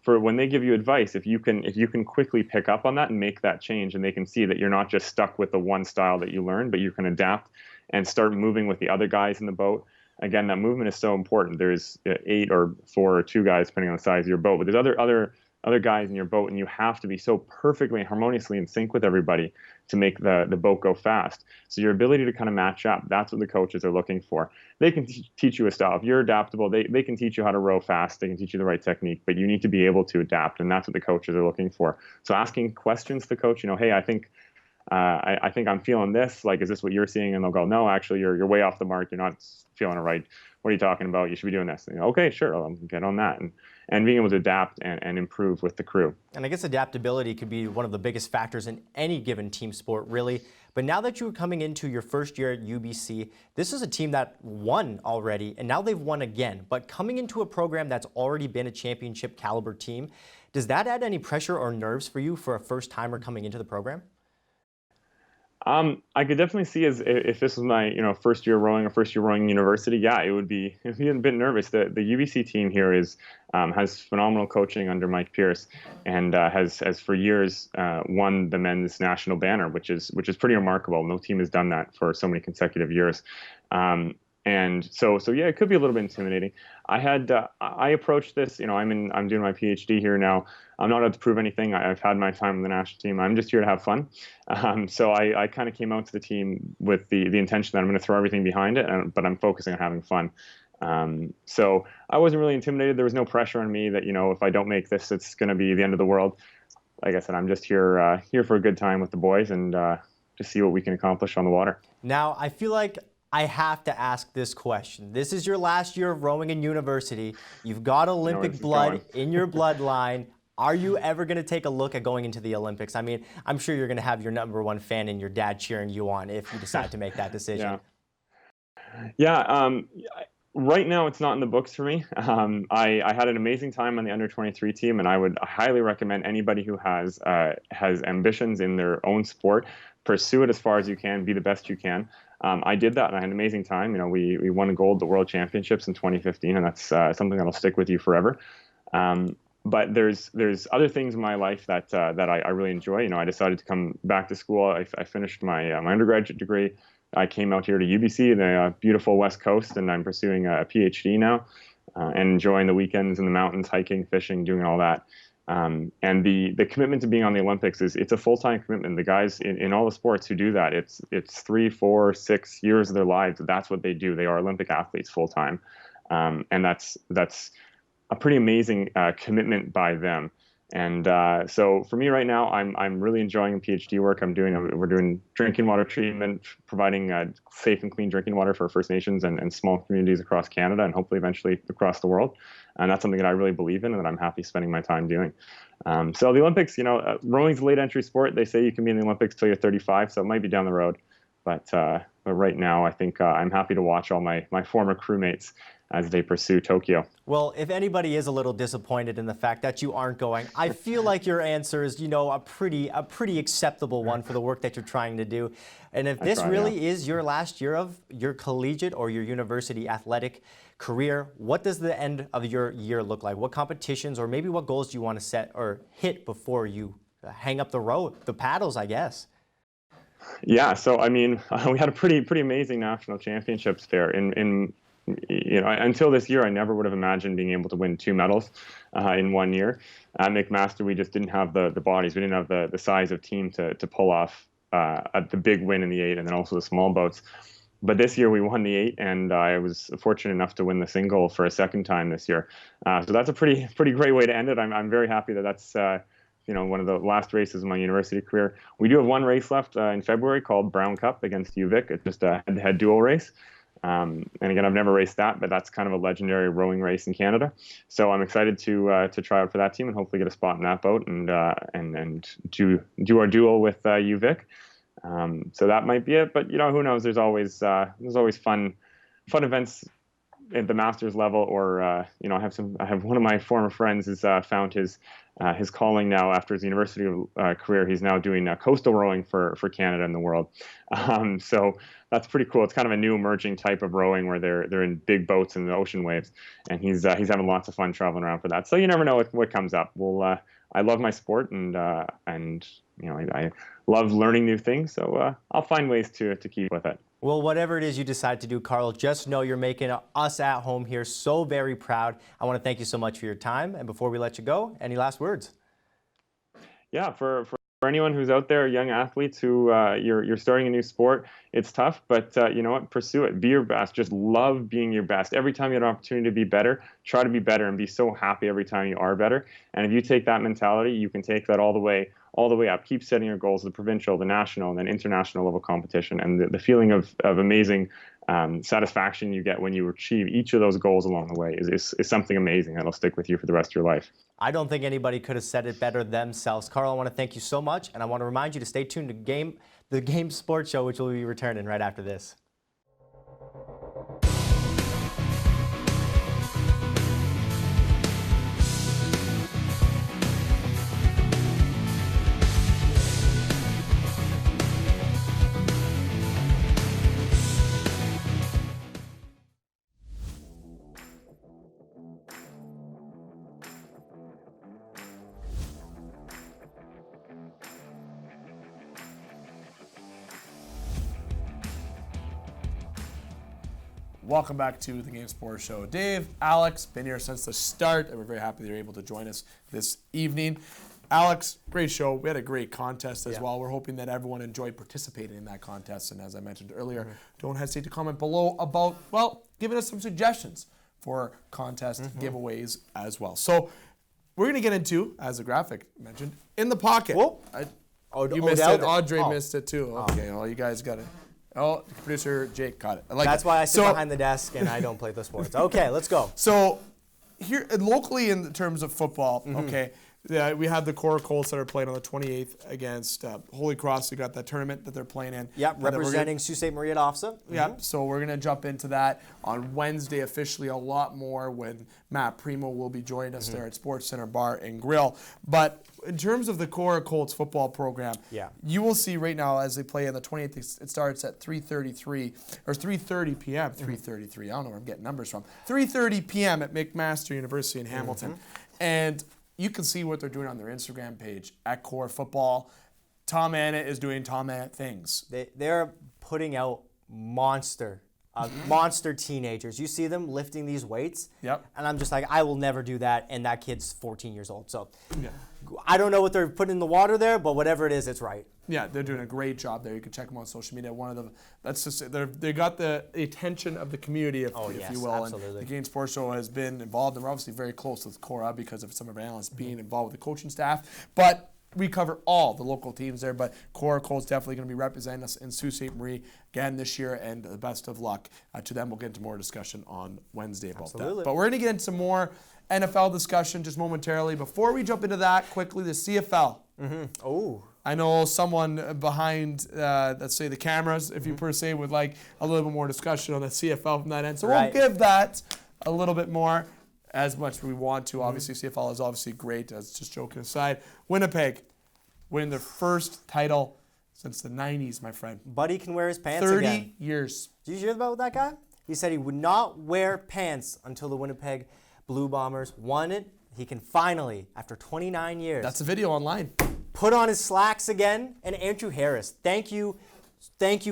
For when they give you advice, if you can quickly pick up on that and make that change, and they can see that you're not just stuck with the one style that you learned, but you can adapt and start moving with the other guys in the boat. Again, that movement is so important. There's 8 or 4 or 2 guys, depending on the size of your boat, but there's other guys in your boat, and you have to be so perfectly and harmoniously in sync with everybody to make the boat go fast. So your ability to kind of match up, that's what the coaches are looking for. They can teach you a style. If you're adaptable, they can teach you how to row fast. They can teach you the right technique, but you need to be able to adapt, and that's what the coaches are looking for. So asking questions to the coach, hey, I think I'm feeling this. Like, is this what you're seeing? And they'll go, no, actually, you're way off the mark. You're not feeling it right. What are you talking about? You should be doing this. And, okay, sure, I'll get on that. And being able to adapt and improve with the crew. And I guess adaptability could be one of the biggest factors in any given team sport, really. But now that you're coming into your first year at UBC, this is a team that won already, and now they've won again. But coming into a program that's already been a championship caliber team, does that add any pressure or nerves for you for a first-timer coming into the program? I could definitely see if this was my first year rowing or first year rowing university. Yeah, it would be a bit nervous. The UBC team here has phenomenal coaching under Mike Pierce, and has for years won the men's national banner, which is pretty remarkable. No team has done that for so many consecutive years. And so yeah, it could be a little bit intimidating. I approached this, I'm doing my PhD here now. I'm not out to prove anything. I've had my time with the national team. I'm just here to have fun. So I kind of came out to the team with the intention that I'm going to throw everything behind it, but I'm focusing on having fun. So I wasn't really intimidated. There was no pressure on me that, if I don't make this, it's going to be the end of the world. Like I said, I'm just here for a good time with the boys and to see what we can accomplish on the water. Now, I feel like I have to ask this question. This is your last year of rowing in university. You've got Olympic blood in your bloodline. Are you ever going to take a look at going into the Olympics? I mean, I'm sure you're going to have your #1 fan and your dad cheering you on if you decide to make that decision. Yeah. Right now, it's not in the books for me. I had an amazing time on the under-23 team, and I would highly recommend anybody who has ambitions in their own sport, pursue it as far as you can, be the best you can. I did that, and I had an amazing time. We won gold at the World Championships in 2015, and that's something that'll stick with you forever. But there's other things in my life that I really enjoy. I decided to come back to school. I finished my undergraduate degree. I came out here to UBC, the beautiful West Coast, and I'm pursuing a PhD now, and enjoying the weekends in the mountains, hiking, fishing, doing all that. And the commitment to being on the Olympics it's a full-time commitment. The guys in all the sports who do that, it's 3, 4, 6 years of their lives. That's what they do. They are Olympic athletes full-time, and that's a pretty amazing commitment by them. And so for me right now, I'm really enjoying the PhD work we're doing drinking water treatment, providing safe and clean drinking water for First Nations and small communities across Canada and hopefully eventually across the world. And that's something that I really believe in and that I'm happy spending my time doing. So the Olympics, rowing's a late entry sport. They say you can be in the Olympics till you're 35, so it might be down the road. But right now, I think I'm happy to watch all my former crewmates as they pursue Tokyo. Well, if anybody is a little disappointed in the fact that you aren't going, I feel like your answer is, a pretty acceptable one for the work that you're trying to do. And if this really is your last year of your collegiate or your university athletic career, what does the end of your year look like? What competitions or maybe what goals do you want to set or hit before you hang up the paddles, I guess? Yeah, so I mean, we had a pretty amazing national championships there. Until this year, I never would have imagined being able to win 2 medals in 1 year. At McMaster, we just didn't have the bodies. We didn't have the size of team to pull off the big win in the 8 and then also the small boats. But this year we won the 8, and I was fortunate enough to win the single for a second time this year. So that's a pretty great way to end it. I'm very happy that that's one of the last races of my university career. We do have one race left in February called Brown Cup against UVic. It's just a head-to-head dual race. And again, I've never raced that, but that's kind of a legendary rowing race in Canada. So I'm excited to try out for that team and hopefully get a spot in that boat and do our duel with UVic. So that might be it, but who knows? There's always fun events at the Masters level, or I have one of my former friends has found his calling now after his university career. He's now doing coastal rowing for Canada and the world. So that's pretty cool. It's kind of a new emerging type of rowing where they're in big boats in the ocean waves, and he's having lots of fun traveling around for that. So you never know what comes up. Well, I love my sport and I love learning new things. So I'll find ways to keep with it. Well, whatever it is you decide to do, Carl, just know you're making us at home here so very proud. I want to thank you so much for your time. And before we let you go, any last words? Yeah, for anyone who's out there, young athletes who you're starting a new sport, it's tough, but you know what? Pursue it. Be your best. Just love being your best. Every time you have an opportunity to be better, try to be better and be so happy every time you are better. And if you take that mentality, you can take that all the way up. Keep setting your goals, the provincial, the national, and then international level competition. And the feeling of amazing satisfaction you get when you achieve each of those goals along the way is something amazing that'll stick with you for the rest of your life. I don't think anybody could have said it better themselves. Carl, I want to thank you so much, and I want to remind you to stay tuned to the Game Sports Show, which will be returning right after this. welcome back to the Game Sports Show. Dave, Alex, been here since the start, and we're very happy they're able to join us this evening. Alex, great show. We had a great contest as well. We're hoping that everyone enjoyed participating in that contest. And as I mentioned earlier, don't hesitate to comment below about, giving us some suggestions for contest giveaways as well. So we're going to get into, as the graphic mentioned, In the Pocket. You missed it. Audrey missed it too. Okay, well, you guys got it. Oh, producer Jake caught it. That's why I sit behind the desk and I don't play the sports. Okay, let's go. So here, locally in terms of football, we have the Cora Colts that are playing on the 28th against Holy Cross. We got that tournament that they're playing in. Yep, representing Sault Ste. Marie at OFSA. Yep, so we're going to jump into that on Wednesday officially a lot more when Matt Primo will be joining us there at Sports Center Bar and Grill. But in terms of the Cora Colts football program, you will see right now as they play on the 28th, it starts at 3:30 p.m. 3:33. I don't know where I'm getting numbers from. 3:30 p.m. at McMaster University in Hamilton. And you can see what they're doing on their Instagram page at Core Football. Tom Anna is doing Tom Anna things. They're putting out monster teenagers. You see them lifting these weights. Yep. And I'm just like, I will never do that. And that kid's 14 years old. So I don't know what they're putting in the water there, but whatever it is, it's right. Yeah, they're doing a great job there. You can check them on social media. They got the attention of the community, if you will. Absolutely. And the Game Sports Show has been involved, and we're obviously very close with Cora because of some of our analysts being involved with the coaching staff. But we cover all the local teams there, but Cora Cole's definitely going to be representing us in Sault Ste. Marie again this year, and the best of luck to them. We'll get into more discussion on Wednesday about that. But we're going to get into more NFL discussion just momentarily. Before we jump into that, quickly, the CFL. I know someone behind, let's say, the cameras, if you per se, would like a little bit more discussion on the CFL from that end. So we'll give that a little bit more as much as we want to. Obviously, CFL is obviously great, as just joking aside. Winnipeg winning their first title since the 90s, my friend. Buddy can wear his pants 30 years. Did you hear about that guy? He said he would not wear pants until the Winnipeg Blue Bombers won it. He can finally, after 29 years. That's a video online. Put on his slacks again. And Andrew Harris, thank you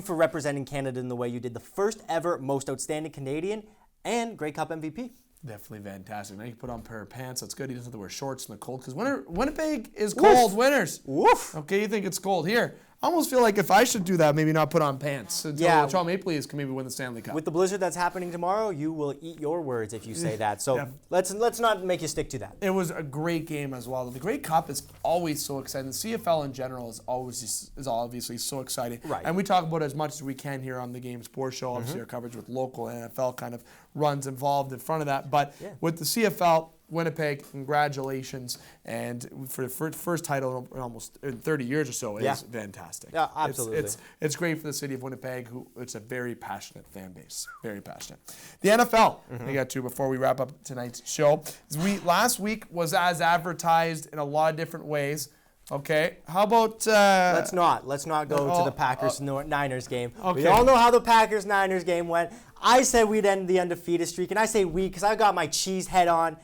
for representing Canada in the way you did. The first ever most outstanding Canadian and Grey Cup MVP. Definitely fantastic. Now you can put on a pair of pants. That's good. He doesn't have to wear shorts in the cold because Winnipeg is cold winters. Woof. Okay, you think it's cold here. I almost feel like if I should do that, maybe not put on pants until the Toronto Maple Leafs can maybe win the Stanley Cup. With the blizzard that's happening tomorrow, you will eat your words if you say that. So let's not make you stick to that. It was a great game as well. The Grey Cup is always so exciting. The CFL in general is obviously so exciting. Right. And we talk about it as much as we can here on the Game Sports Show. Obviously, our coverage with local NFL kind of runs involved in front of that. But with the CFL, Winnipeg, congratulations, and for the first title in 30 years or so is fantastic. Yeah, absolutely. It's great for the city of Winnipeg, it's a very passionate fan base, very passionate. The NFL, we got to before we wrap up tonight's show. Last week was as advertised in a lot of different ways. Okay, how about let's not go to the Packers Niners game. Okay. We all know how the Packers Niners game went. I said we'd end the undefeated streak, and I say we because I got my cheese head on.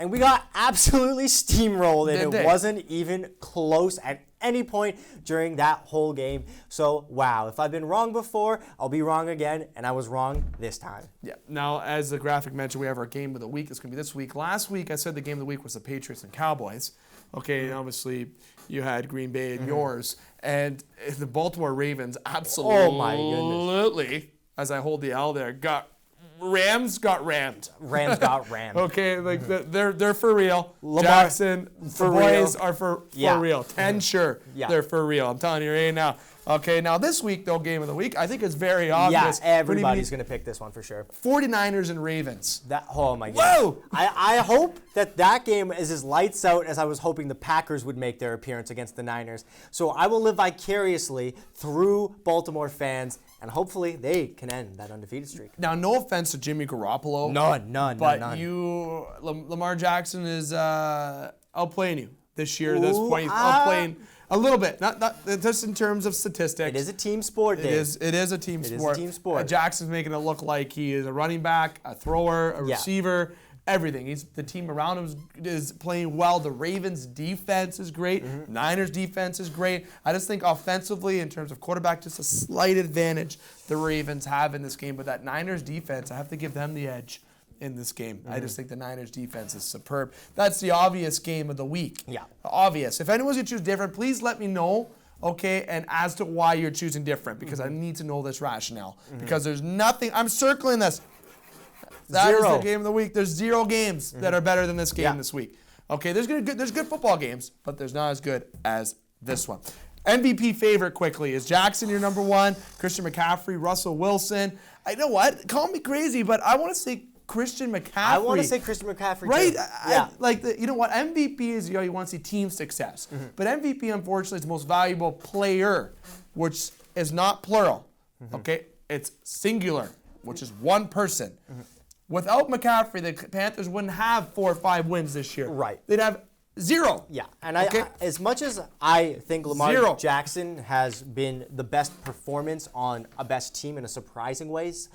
And we got absolutely steamrolled, and it wasn't even close at any point during that whole game. So, wow, if I've been wrong before, I'll be wrong again, and I was wrong this time. Yeah. Now, as the graphic mentioned, we have our game of the week. It's going to be this week. Last week, I said the game of the week was the Patriots and Cowboys. Okay, and obviously, you had Green Bay and yours. And the Baltimore Ravens absolutely, as I hold the L there, Rams got rammed. Okay, like they're for real. Jackson, the boys are for real. 10 sure, they're for real. I'm telling you right now. Okay, now this week, though, game of the week, I think it's very obvious. Yeah, everybody's going to pick this one for sure. 49ers and Ravens. Oh, my goodness. Whoa! I hope that game is as lights out as I was hoping the Packers would make their appearance against the Niners. So I will live vicariously through Baltimore fans, and hopefully they can end that undefeated streak. Now, no offense to Jimmy Garoppolo. None. But Lamar Jackson is outplaying you this year. Outplaying a little bit, not just in terms of statistics. It is a team sport, Dave. It is a team sport. Jackson's making it look like he is a running back, a thrower, a receiver, everything. The team around him is playing well. The Ravens' defense is great. Niners' defense is great. I just think offensively, in terms of quarterback, just a slight advantage the Ravens have in this game. But that Niners' defense, I have to give them the edge in this game. I just think the Niners' defense is superb. That's the obvious game of the week. Yeah. Obvious. If anyone's going to choose different, please let me know. Okay, and as to why you're choosing different, because I need to know this rationale. Because there's nothing, I'm circling this. That is the game of the week. There's 0 games that are better than this game this week. Okay, there's good football games, but there's not as good as this one. MVP favorite quickly. Is Jackson your number 1? Christian McCaffrey, Russell Wilson. I know what, call me crazy, but I want to say Christian McCaffrey. I want to say Christian McCaffrey right? too. You know what? MVP is, you want to see team success. But MVP, unfortunately, is the most valuable player, which is not plural. Okay? It's singular, which is one person. Without McCaffrey, the Panthers wouldn't have 4 or 5 wins this year. Right. They'd have 0. Yeah, and as much as I think Lamar Jackson has been the best performance on a best team in a surprising ways,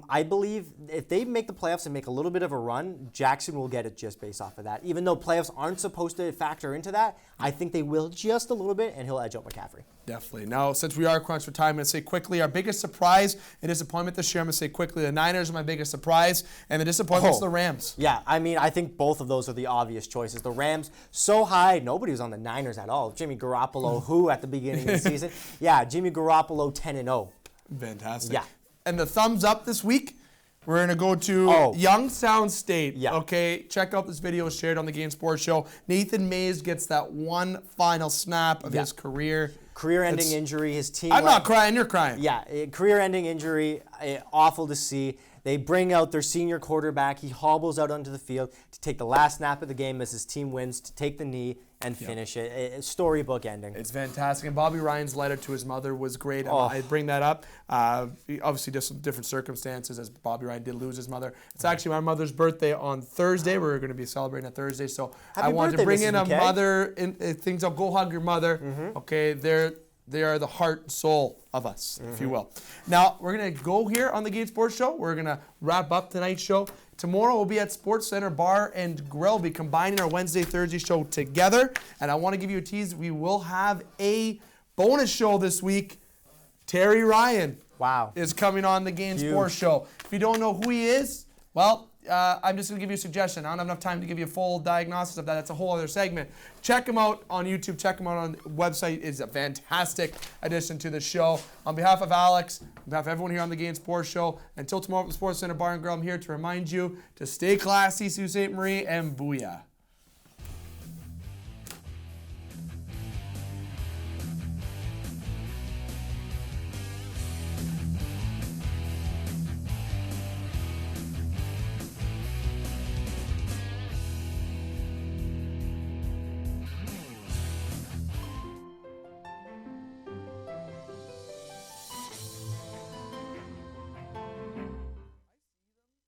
I believe if they make the playoffs and make a little bit of a run, Jackson will get it just based off of that. Even though playoffs aren't supposed to factor into that, I think they will just a little bit, and he'll edge out McCaffrey. Definitely. Now, since we are crunched for time, I'm going to say quickly our biggest surprise and disappointment this year. I'm going to say quickly the Niners are my biggest surprise, and the disappointment is the Rams. Yeah, I mean, I think both of those are the obvious choices. The Rams, so high, nobody was on the Niners at all. Jimmy Garoppolo, who at the beginning of the season? Yeah, Jimmy Garoppolo 10-0. Fantastic. Yeah. And the thumbs up this week, we're going to go to Youngstown State. Yeah. Okay, check out this video shared on the Game Sports Show. Nathan Mays gets that one final snap of his career. Career-ending injury. His team. I'm not crying. You're crying. Yeah, career-ending injury. Awful to see. They bring out their senior quarterback. He hobbles out onto the field to take the last snap of the game as his team wins, to take the knee and finish it. Storybook ending. It's fantastic. And Bobby Ryan's letter to his mother was great. I bring that up. Obviously, just some different circumstances as Bobby Ryan did lose his mother. It's actually my mother's birthday on Thursday. We're going to be celebrating on Thursday. So I wanted to bring in a mother. Things up. Go hug your mother. Okay, they are the heart and soul of us, if you will. Now, we're going to go here on the Game Sports Show. We're going to wrap up tonight's show. Tomorrow we'll be at Sports Center Bar and Grill. We'll be combining our Wednesday, Thursday show together. And I want to give you a tease. We will have a bonus show this week. Terry Ryan is coming on the Game Sports Show. If you don't know who he is, well, I'm just going to give you a suggestion. I don't have enough time to give you a full diagnosis of that. That's a whole other segment. Check him out on YouTube. Check him out on the website. It's a fantastic addition to the show. On behalf of Alex, on behalf of everyone here on the Game Sports Show, until tomorrow at the Sports Center Bar and Grill, I'm here to remind you to stay classy, Sault Ste. Marie, and booyah.